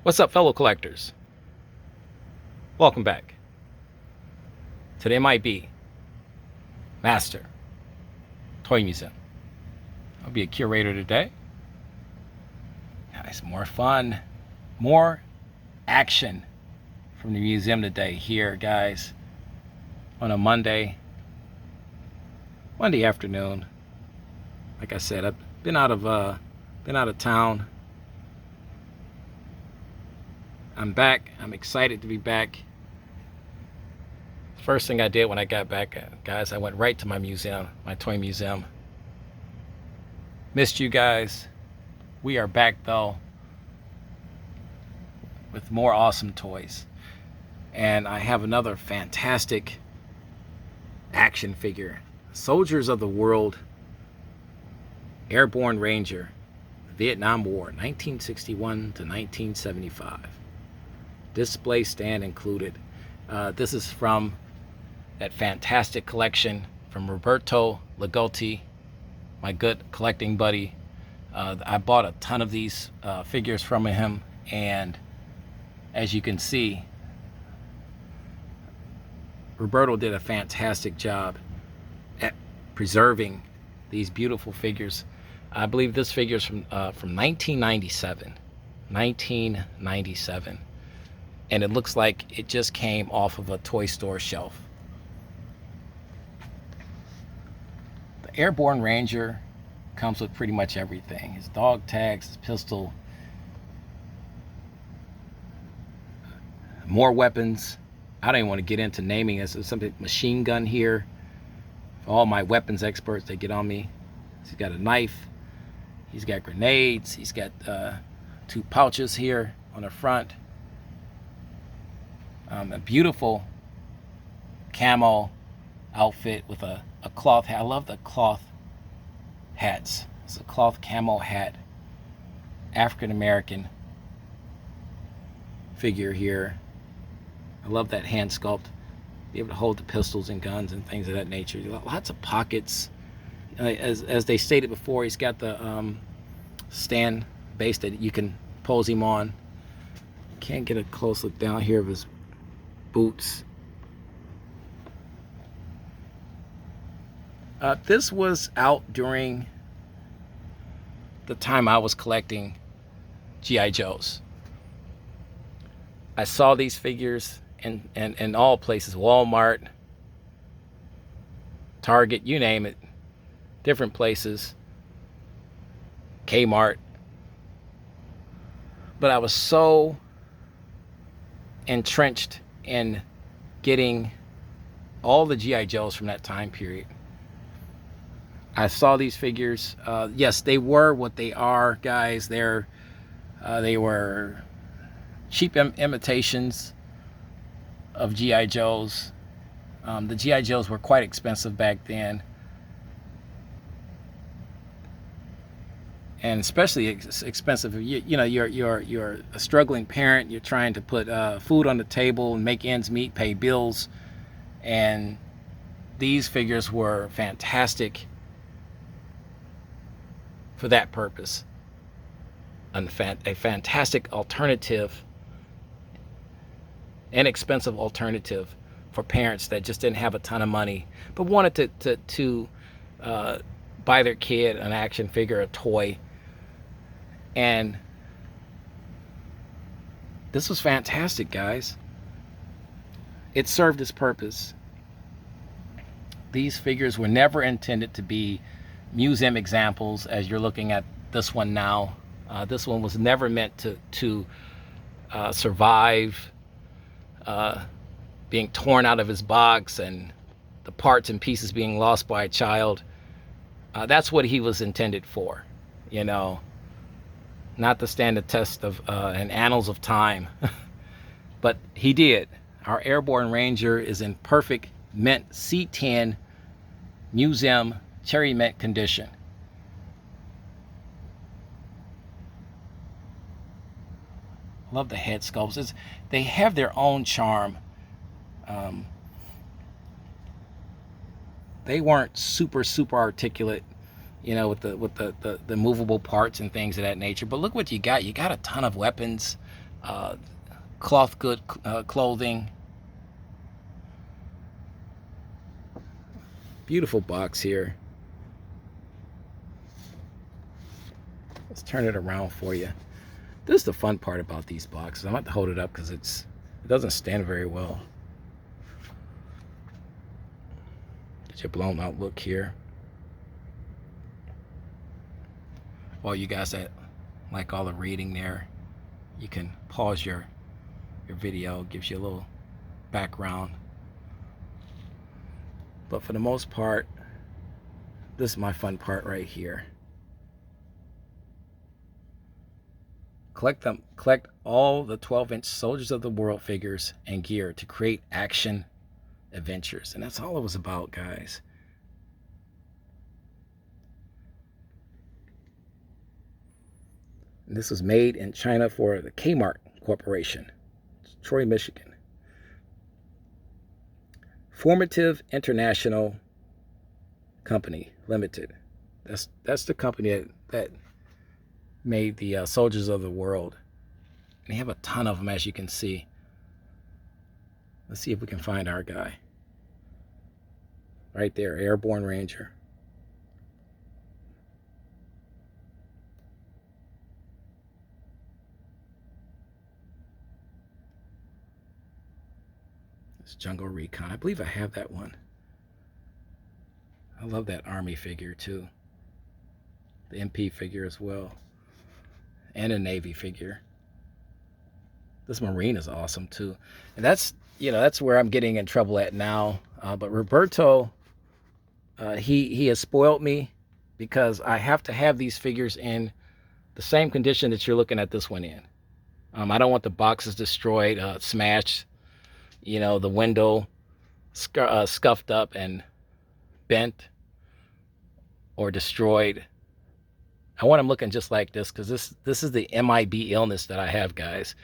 What's up, fellow collectors? Welcome back to the M.I.B. Master Toy Museum. I'll be a curator today. Nice, more fun, more action from the museum today here, guys, on a Monday afternoon. Like I said, I've been out of town. I'm back. I'm excited to be back. First thing I did when I got back, guys, I went right to my museum, my toy museum. Missed you guys. We are back though with more awesome toys. And I have another fantastic action figure. Soldiers of the World, Airborne Ranger, Vietnam War, 1961 to 1975. Display stand included. This is from that fantastic collection from Roberto Ligotti, my good collecting buddy. I bought a ton of these figures from him, and as you can see, Roberto did a fantastic job at preserving these beautiful figures. I believe this figure is from 1997. 1997. And it looks like it just came off of a toy store shelf. The Airborne Ranger comes with pretty much everything. His dog tags, his pistol, more weapons. I don't even want to get into naming this. There's something machine gun here. For all my weapons experts, they get on me. He's got a knife. He's got grenades. He's got two pouches here on the front. A beautiful camo outfit with a cloth hat. I love the cloth hats. It's a cloth camo hat. African American figure here. I love that hand sculpt. Be able to hold the pistols and guns and things of that nature. Lots of pockets. As they stated before, he's got the stand base that you can pose him on. Can't get a close look down here of his boots. This was out during the time I was collecting G.I. Joes. I saw these figures in all places, Walmart, Target, you name it, different places, Kmart. But I was so entrenched in getting all the G.I. Joes from that time period. I saw these figures. Yes, they were what they are, guys. They were cheap imitations of G.I. Joes. The G.I. Joes were quite expensive back then. And especially expensive if you're a struggling parent. You're trying to put food on the table and make ends meet, pay bills, and these figures were fantastic for that purpose. A fantastic alternative, inexpensive alternative for parents that just didn't have a ton of money but wanted to buy their kid an action figure, a toy. And this was fantastic, guys. It served its purpose. These figures were never intended to be museum examples, as you're looking at this one now. This one was never meant to survive being torn out of his box and the parts and pieces being lost by a child. That's what he was intended for, not to stand the test of and annals of time. But he did. Our Airborne Ranger is in perfect mint C10 museum cherry mint condition. Love the head sculpts. They have their own charm. They weren't super articulate, with the movable parts and things of that nature. But look what you got. You got a ton of weapons, uh, cloth good clothing. Beautiful box here. Let's turn it around for you. This is the fun part about these boxes. I'm going to hold it up because it doesn't stand very well. Get your blown out look here. All you guys that like all the reading there, you can pause your video. It gives you a little background. But for the most part, this is my fun part right here. Collect all the 12-inch Soldiers of the World figures and gear to create action adventures. And that's all it was about, guys. And this was made in China for the Kmart Corporation, Troy, Michigan. Formative International Company Limited. That's the company that made the Soldiers of the World. And they have a ton of them, as you can see. Let's see if we can find our guy. Right there, Airborne Ranger. It's Jungle Recon. I believe I have that one. I love that Army figure too. The MP figure as well. And a Navy figure. This Marine is awesome too. And that's, that's where I'm getting in trouble at now. But Roberto, he has spoiled me because I have to have these figures in the same condition that you're looking at this one in. I don't want the boxes destroyed, smashed, the window scuffed up and bent or destroyed. I want them looking just like this because this is the M.I.B. illness that I have, guys.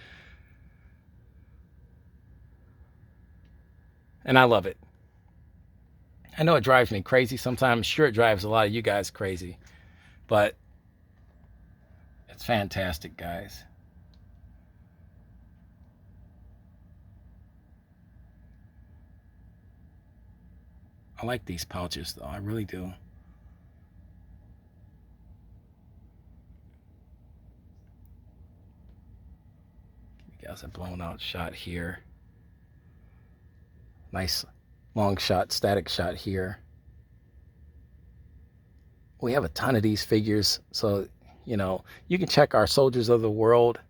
And I love it. I know it drives me crazy sometimes. I'm sure it drives a lot of you guys crazy. But it's fantastic, guys. I like these pouches, though. I really do. You guys a blown out shot here. Nice long shot, static shot here. We have a ton of these figures, so you can check our Soldiers of the World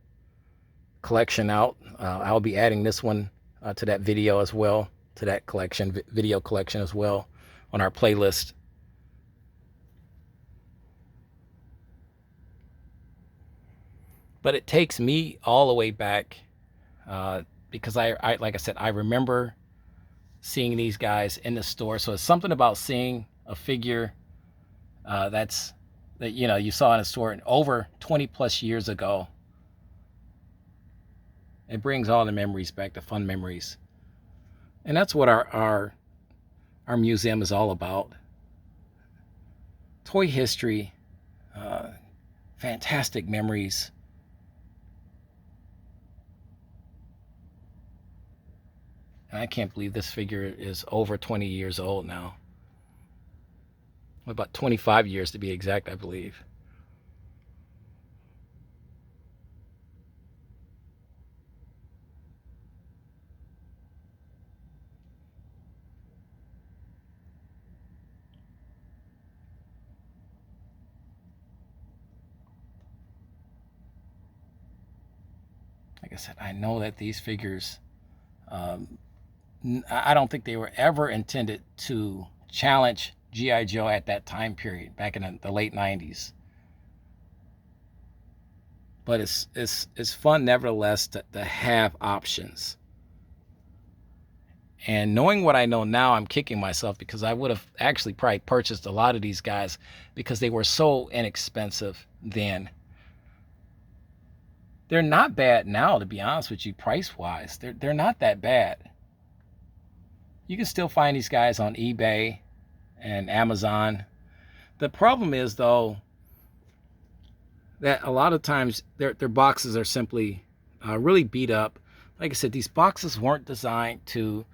collection out. I'll be adding this one to that video as well, to that collection, video collection as well, on our playlist. But it takes me all the way back because I like I said, I remember seeing these guys in the store. So it's something about seeing a figure that you saw in a store over 20 plus years ago. It brings all the memories back, the fun memories. And that's what our museum is all about. Toy history, fantastic memories. And I can't believe this figure is over 20 years old now. About 25 years to be exact, I believe. Like I said, I know that these figures, I don't think they were ever intended to challenge G.I. Joe at that time period, back in the late 90s. But it's fun nevertheless to have options. And knowing what I know now, I'm kicking myself because I would have actually probably purchased a lot of these guys because they were so inexpensive then. They're not bad now, to be honest with you, price-wise. They're not that bad. You can still find these guys on eBay and Amazon. The problem is, though, that a lot of times their boxes are simply really beat up. Like I said, these boxes weren't designed to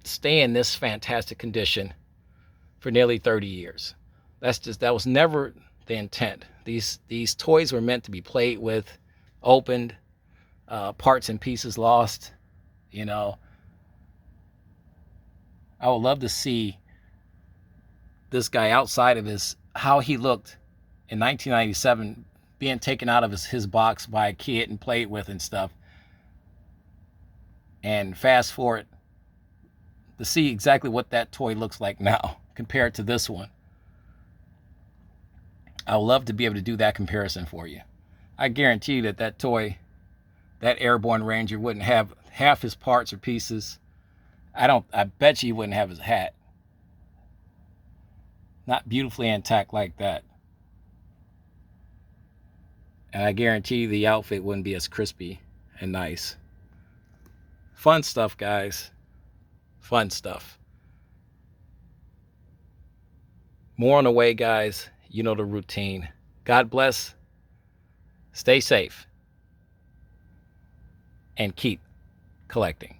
stay in this fantastic condition for nearly 30 years. That was never the intent. These toys were meant to be played with, opened, parts and pieces lost. You know, I would love to see this guy outside of how he looked in 1997, being taken out of his box by a kid and played with and stuff. And fast forward to see exactly what that toy looks like now compared to this one. I would love to be able to do that comparison for you. I guarantee you that toy, that Airborne Ranger, wouldn't have half his parts or pieces. I bet you he wouldn't have his hat. Not beautifully intact like that. And I guarantee you the outfit wouldn't be as crispy and nice. Fun stuff, guys. Fun stuff. More on the way, guys. You know the routine. God bless. Stay safe. And keep collecting.